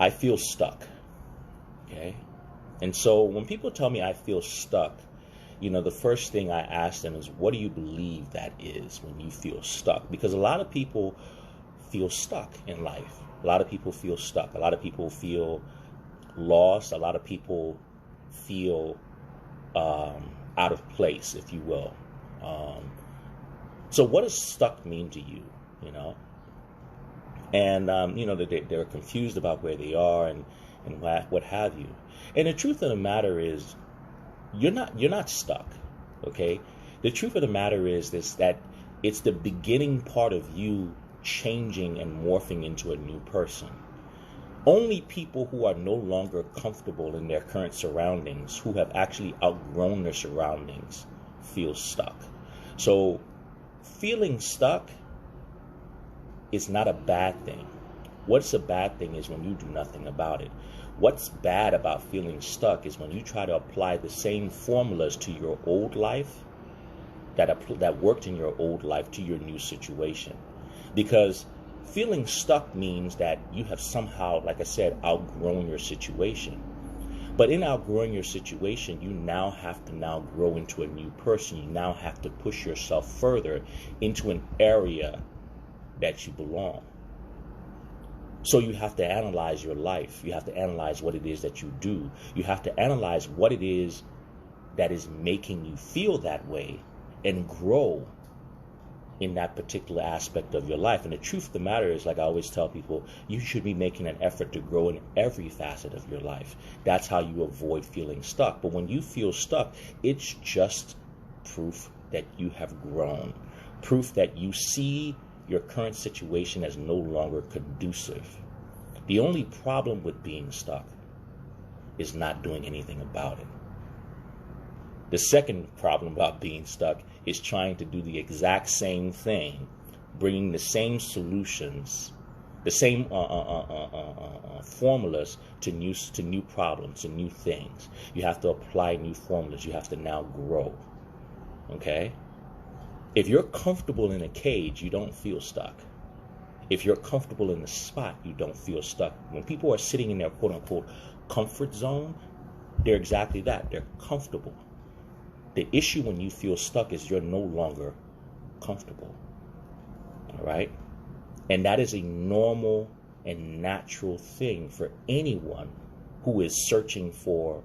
I feel stuck. Okay? And so when people tell me I feel stuck, the first thing I ask them is, what do you believe that is when you feel stuck? Because a lot of people feel stuck in life. A lot of people feel stuck. A lot of people feel lost. A lot of people feel out of place, if you will. So what does stuck mean to you, And, they're confused about where they are and what have you. And the truth of the matter is, you're not stuck, okay? The truth of the matter is that it's the beginning part of you changing and morphing into a new person. Only people who are no longer comfortable in their current surroundings, who have actually outgrown their surroundings, feel stuck. So feeling stuck is not a bad thing. What's a bad thing is when you do nothing about it. What's bad about feeling stuck is when you try to apply the same formulas to your old life that worked in your old life to your new situation. Because feeling stuck means that you have somehow, like I said, outgrown your situation. But in outgrowing your situation, you now have to grow into a new person. You now have to push yourself further into an area that you belong. So you have to analyze your life. You have to analyze what it is that you do. You have to analyze what it is that is making you feel that way and grow in that particular aspect of your life. And the truth of the matter is, like I always tell people, you should be making an effort to grow in every facet of your life. That's how you avoid feeling stuck. But when you feel stuck, it's just proof that you have grown. Proof that you see your current situation as no longer conducive. The only problem with being stuck is not doing anything about it. The second problem about being stuck is trying to do the exact same thing, bringing the same solutions, the same formulas to new problems, to new things. You have to apply new formulas. You have to now grow. Okay? If you're comfortable in a cage, you don't feel stuck. If you're comfortable in the spot, you don't feel stuck. When people are sitting in their quote-unquote comfort zone, they're exactly that. They're comfortable. The issue when you feel stuck is you're no longer comfortable. All right? And that is a normal and natural thing for anyone who is searching for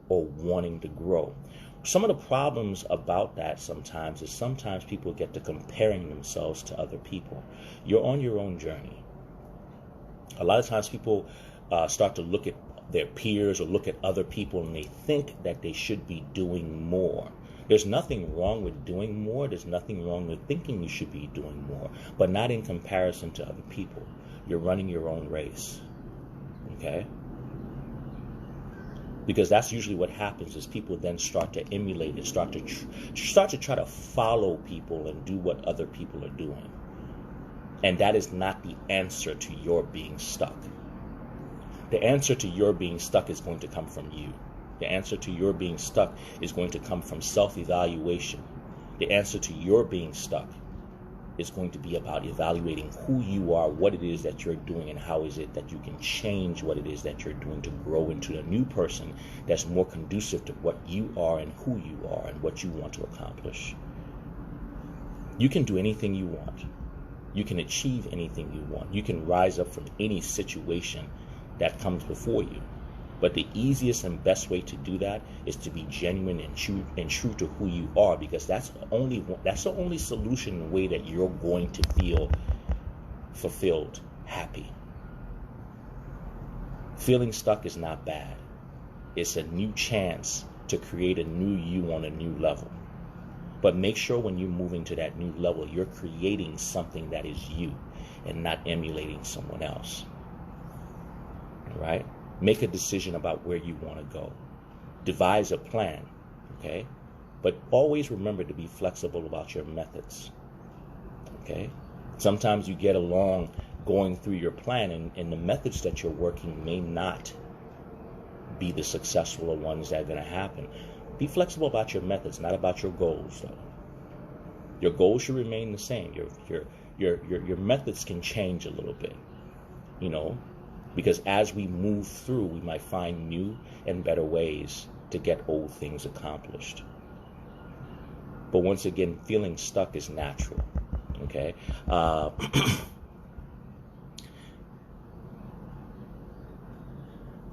or wanting to grow. Some of the problems about that sometimes is sometimes people get to comparing themselves to other people. You're on your own journey. A lot of times people start to look at their peers or look at other people and they think that they should be doing more. There's nothing wrong with doing more. There's nothing wrong with thinking you should be doing more, but not in comparison to other people. You're running your own race. Okay? Because that's usually what happens is people then start to emulate it, start to try to follow people and do what other people are doing. And that is not the answer to your being stuck. The answer to your being stuck is going to come from you. The answer to your being stuck is going to come from self-evaluation. The answer to your being stuck is going to be about evaluating who you are, what it is that you're doing, and how is it that you can change what it is that you're doing to grow into a new person that's more conducive to what you are and who you are and what you want to accomplish. You can do anything you want. You can achieve anything you want. You can rise up from any situation that comes before you. But the easiest and best way to do that is to be genuine and true to who you are, because that's the only solution and way that you're going to feel fulfilled, happy. Feeling stuck is not bad. It's a new chance to create a new you on a new level. But make sure when you're moving to that new level, you're creating something that is you and not emulating someone else. All right? Make a decision about where you want to go. Devise a plan, okay? But always remember to be flexible about your methods, okay? Sometimes you get along going through your plan, and the methods that you're working may not be the successful ones that are going to happen. Be flexible about your methods, not about your goals, though. Your goals should remain the same. Your methods can change a little bit, you know. Because as we move through, we might find new and better ways to get old things accomplished. But once again, feeling stuck is natural. Okay?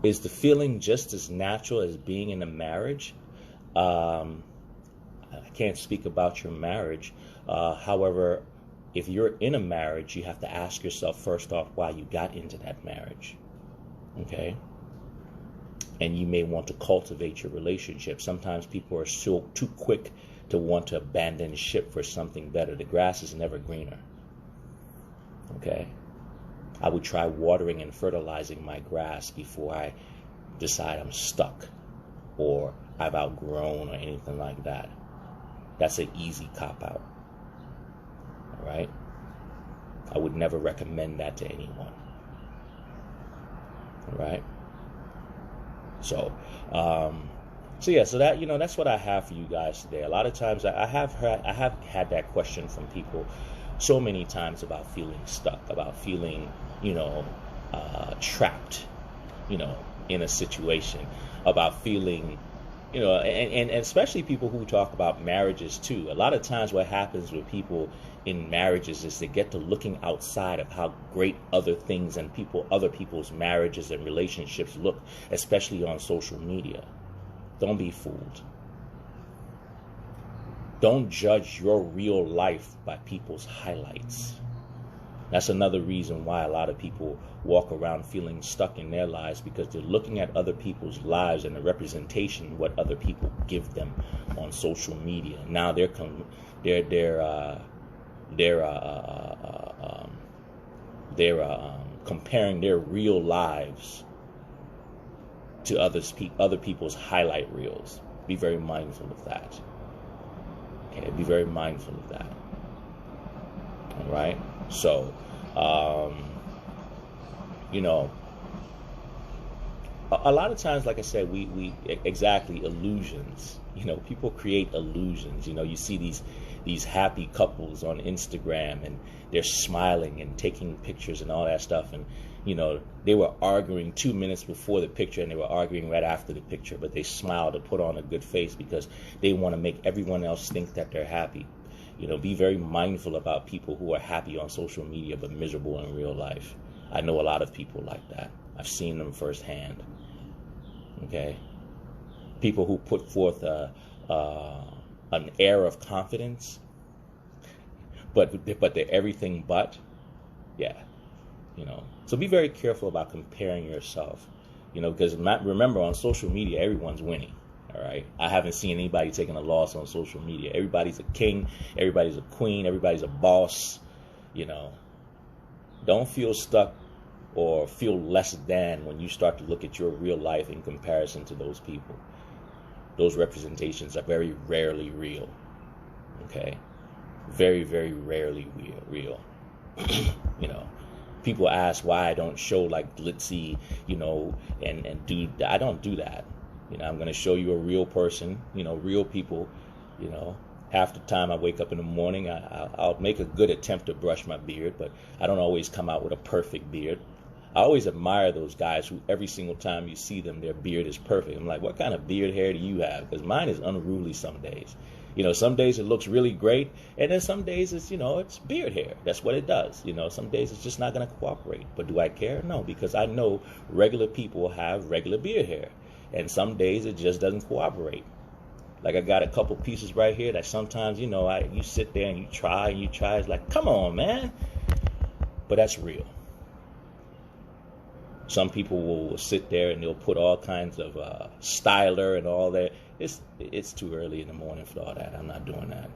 Is the feeling just as natural as being in a marriage? I can't speak about your marriage. However, if you're in a marriage, you have to ask yourself first off why you got into that marriage. Okay? And you may want to cultivate your relationship. Sometimes people are so too quick to want to abandon ship for something better. The grass is never greener. Okay? I would try watering and fertilizing my grass before I decide I'm stuck or I've outgrown or anything like that. That's an easy cop-out. All right? I would never recommend that to anyone. All right? So that, that's what I have for you guys today. A lot of times I have had that question from people so many times about feeling stuck, about feeling, trapped, in a situation, about feeling, and especially people who talk about marriages too. A lot of times what happens with people in marriages is they get to looking outside of how great other things and other people's marriages and relationships look, especially on social media. Don't be fooled. Don't judge your real life by people's highlights. That's another reason why a lot of people walk around feeling stuck in their lives, because they're looking at other people's lives and the representation of what other people give them on social media. Now they're comparing their real lives to other people's highlight reels. Be very mindful of that. Okay, be very mindful of that. All right. So, a lot of times, like I said, we exactly illusions. People create illusions. You see these happy couples on Instagram, and they're smiling and taking pictures and all that stuff. And, they were arguing 2 minutes before the picture, and they were arguing right after the picture, but they smiled to put on a good face because they want to make everyone else think that they're happy. Be very mindful about people who are happy on social media but miserable in real life. I know a lot of people like that. I've seen them firsthand. Okay? People who put forth an air of confidence, but they're everything but. Yeah. So be very careful about comparing yourself. Because remember, on social media, everyone's winning. All right. I haven't seen anybody taking a loss on social media. Everybody's a king. Everybody's a queen. Everybody's a boss. Don't feel stuck or feel less than when you start to look at your real life in comparison to those people. Those representations are very rarely real. Okay. Very, very rarely real. People ask why I don't show like glitzy, and do. I don't do that. I'm going to show you a real person, real people. Half the time I wake up in the morning, I'll make a good attempt to brush my beard, but I don't always come out with a perfect beard. I always admire those guys who every single time you see them, their beard is perfect. I'm like, what kind of beard hair do you have? Because mine is unruly some days. Some days it looks really great, and then some days it's, it's beard hair. That's what it does. Some days it's just not going to cooperate. But do I care? No, because I know regular people have regular beard hair. And some days it just doesn't cooperate. Like I got a couple pieces right here that sometimes, you sit there and you try. It's like, come on, man. But that's real. Some people will sit there and they'll put all kinds of styler and all that. It's too early in the morning for all that. I'm not doing that.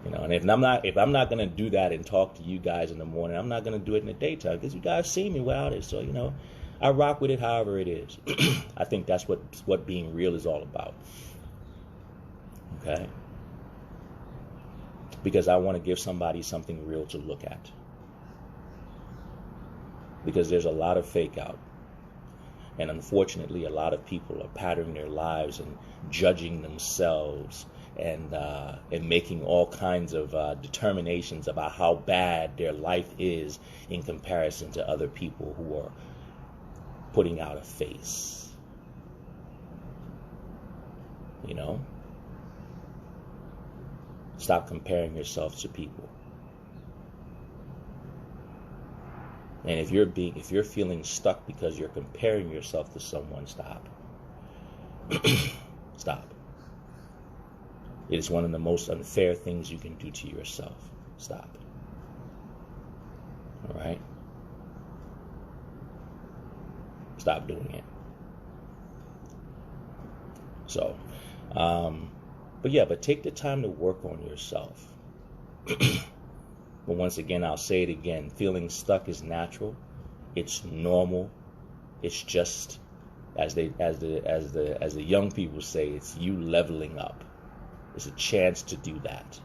And if I'm not going to do that and talk to you guys in the morning, I'm not going to do it in the daytime, because you guys see me without it. So, I rock with it however it is. I think that's what being real is all about. Okay? Because I want to give somebody something real to look at. Because there's a lot of fake out. And unfortunately, a lot of people are patterning their lives and judging themselves and making all kinds of determinations about how bad their life is in comparison to other people who are putting out a face. You know? Stop comparing yourself to people. And if you're feeling stuck because you're comparing yourself to someone, stop. Stop. It is one of the most unfair things you can do to yourself. Stop. All right? Stop doing it. So, but take the time to work on yourself. But once again, I'll say it again, feeling stuck is natural. It's normal. It's just, as the young people say, it's you leveling up. It's a chance to do that.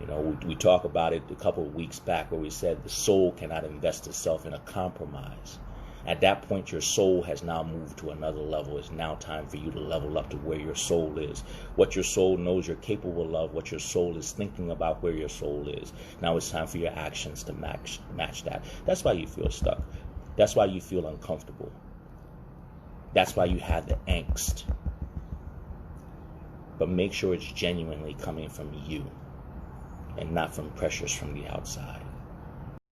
You know, we talk about it a couple of weeks back where we said the soul cannot invest itself in a compromise. At that point, your soul has now moved to another level. It's now time for you to level up to where your soul is. What your soul knows you're capable of, what your soul is thinking about where your soul is. Now it's time for your actions to match that. That's why you feel stuck. That's why you feel uncomfortable. That's why you have the angst. But make sure it's genuinely coming from you and not from pressures from the outside.